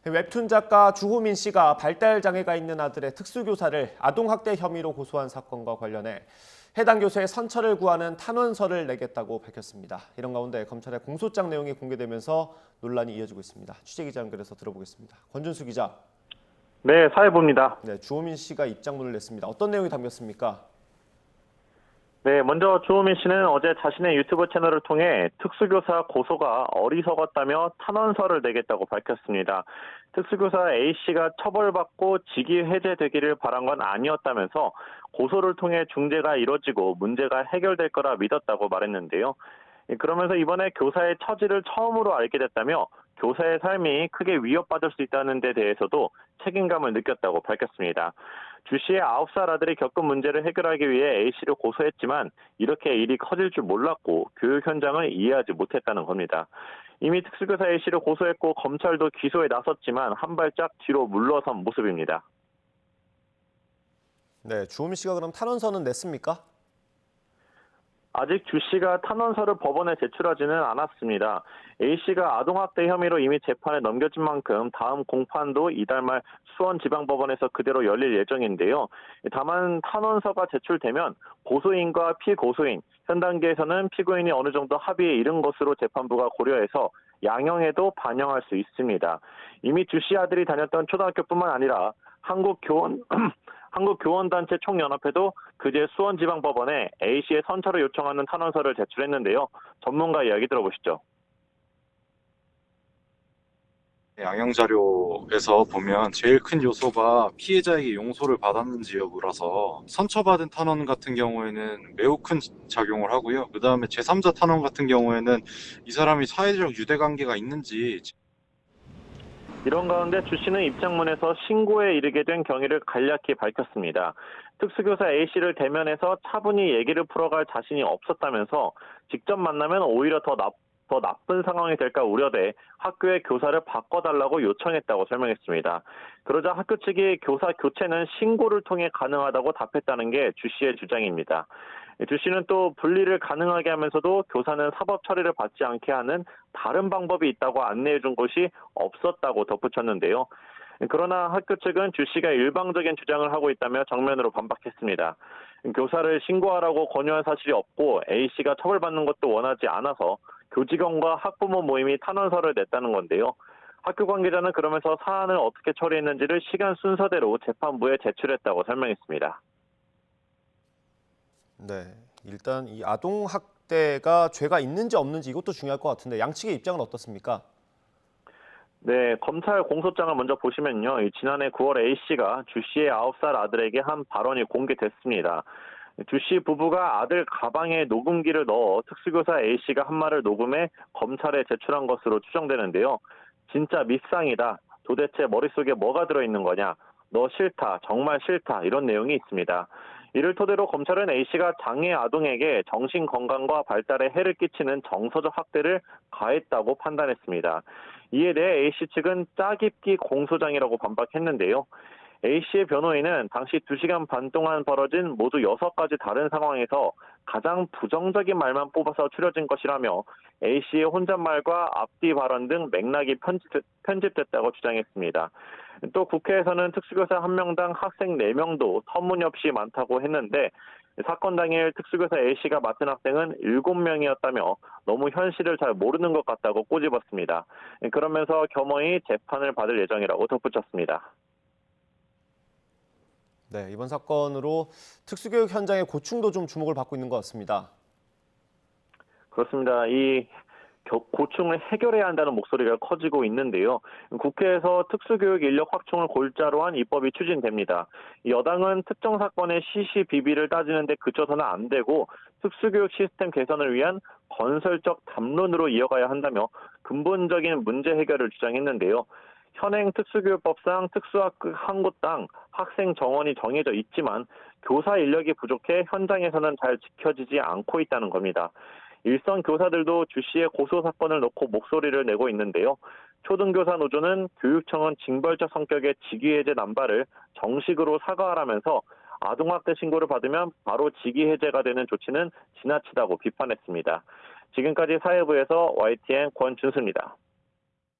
웹툰 작가 주호민 씨가 발달 장애가 있는 아들의 특수교사를 아동학대 혐의로 고소한 사건과 관련해 해당 교사의 선처를 구하는 탄원서를 내겠다고 밝혔습니다. 이런 가운데 검찰의 공소장 내용이 공개되면서 논란이 이어지고 있습니다. 취재기자 연결해서 들어보겠습니다. 권준수 기자. 네, 사회부입니다. 네, 주호민 씨가 입장문을 냈습니다. 어떤 내용이 담겼습니까? 네, 먼저 주호민 씨는 어제 자신의 유튜브 채널을 통해 특수교사 고소가 어리석었다며 탄원서를 내겠다고 밝혔습니다. 특수교사 A씨가 처벌받고 직위 해제되기를 바란 건 아니었다면서 고소를 통해 중재가 이뤄지고 문제가 해결될 거라 믿었다고 말했는데요. 그러면서 이번에 교사의 처지를 처음으로 알게 됐다며 교사의 삶이 크게 위협받을 수 있다는 데 대해서도 책임감을 느꼈다고 밝혔습니다. 주 씨의 9살 아들이 겪은 문제를 해결하기 위해 A씨를 고소했지만 이렇게 일이 커질 줄 몰랐고 교육 현장을 이해하지 못했다는 겁니다. 이미 특수교사 A씨를 고소했고 검찰도 기소에 나섰지만 한 발짝 뒤로 물러선 모습입니다. 네, 주호민 씨가 그럼 탄원서는 냈습니까? 아직 주 씨가 탄원서를 법원에 제출하지는 않았습니다. A씨가 아동학대 혐의로 이미 재판에 넘겨진 만큼 다음 공판도 이달 말 수원지방법원에서 그대로 열릴 예정인데요. 다만 탄원서가 제출되면 고소인과 피고소인, 현 단계에서는 피고인이 어느 정도 합의에 이른 것으로 재판부가 고려해서 양형에도 반영할 수 있습니다. 이미 주 씨 아들이 다녔던 초등학교뿐만 아니라 한국교원단체 총연합회도 그제 수원지방법원에 A씨의 선처를 요청하는 탄원서를 제출했는데요. 전문가 이야기 들어보시죠. 양형 자료에서 보면 제일 큰 요소가 피해자에게 용서를 받았는지 여부라서 선처받은 탄원 같은 경우에는 매우 큰 작용을 하고요. 그 다음에 제3자 탄원 같은 경우에는 이 사람이 사회적 유대관계가 있는지. 이런 가운데 주 씨는 입장문에서 신고에 이르게 된 경위를 간략히 밝혔습니다. 특수교사 A씨를 대면해서 차분히 얘기를 풀어갈 자신이 없었다면서 직접 만나면 오히려 더 나쁜 상황이 될까 우려돼 학교의 교사를 바꿔달라고 요청했다고 설명했습니다. 그러자 학교 측이 교사 교체는 신고를 통해 가능하다고 답했다는 게 주 씨의 주장입니다. 주 씨는 또 분리를 가능하게 하면서도 교사는 사법 처리를 받지 않게 하는 다른 방법이 있다고 안내해 준 것이 없었다고 덧붙였는데요. 그러나 학교 측은 주 씨가 일방적인 주장을 하고 있다며 정면으로 반박했습니다. 교사를 신고하라고 권유한 사실이 없고 A씨가 처벌받는 것도 원하지 않아서 교직원과 학부모 모임이 탄원서를 냈다는 건데요. 학교 관계자는 그러면서 사안을 어떻게 처리했는지를 시간 순서대로 재판부에 제출했다고 설명했습니다. 네, 일단 이 아동학대가 죄가 있는지 없는지 이것도 중요할 것 같은데 양측의 입장은 어떻습니까? 네, 검찰 공소장을 먼저 보시면요. 지난해 9월 A씨가 주 씨의 9살 아들에게 한 발언이 공개됐습니다. 주 씨 부부가 아들 가방에 녹음기를 넣어 특수교사 A씨가 한 말을 녹음해 검찰에 제출한 것으로 추정되는데요. 진짜 밉상이다. 도대체 머릿속에 뭐가 들어있는 거냐. 너 싫다. 정말 싫다. 이런 내용이 있습니다. 이를 토대로 검찰은 A씨가 장애 아동에게 정신 건강과 발달에 해를 끼치는 정서적 학대를 가했다고 판단했습니다. 이에 대해 A씨 측은 짜깁기 공소장이라고 반박했는데요. A씨의 변호인은 당시 2시간 반 동안 벌어진 모두 6가지 다른 상황에서 가장 부정적인 말만 뽑아서 추려진 것이라며 A씨의 혼잣말과 앞뒤 발언 등 맥락이 편집됐다고 주장했습니다. 또 국회에서는 특수교사 1명당 학생 4명도 터무니없이 많다고 했는데 사건 당일 특수교사 A씨가 맡은 학생은 7명이었다며 너무 현실을 잘 모르는 것 같다고 꼬집었습니다. 그러면서 겸허히 재판을 받을 예정이라고 덧붙였습니다. 네, 이번 사건으로 특수교육 현장의 고충도 좀 주목을 받고 있는 것 같습니다. 그렇습니다. 이 고충을 해결해야 한다는 목소리가 커지고 있는데요. 국회에서 특수교육 인력 확충을 골자로 한 입법이 추진됩니다. 여당은 특정 사건의 시시비비를 따지는데 그쳐서는 안 되고 특수교육 시스템 개선을 위한 건설적 담론으로 이어가야 한다며 근본적인 문제 해결을 주장했는데요. 현행 특수교육법상 특수학급당 학생 정원이 정해져 있지만 교사 인력이 부족해 현장에서는 잘 지켜지지 않고 있다는 겁니다. 일선 교사들도 주 씨의 고소 사건을 놓고 목소리를 내고 있는데요. 초등교사 노조는 교육청은 징벌적 성격의 직위해제 남발을 정식으로 사과하라면서 아동학대 신고를 받으면 바로 직위해제가 되는 조치는 지나치다고 비판했습니다. 지금까지 사회부에서 YTN 권준수입니다.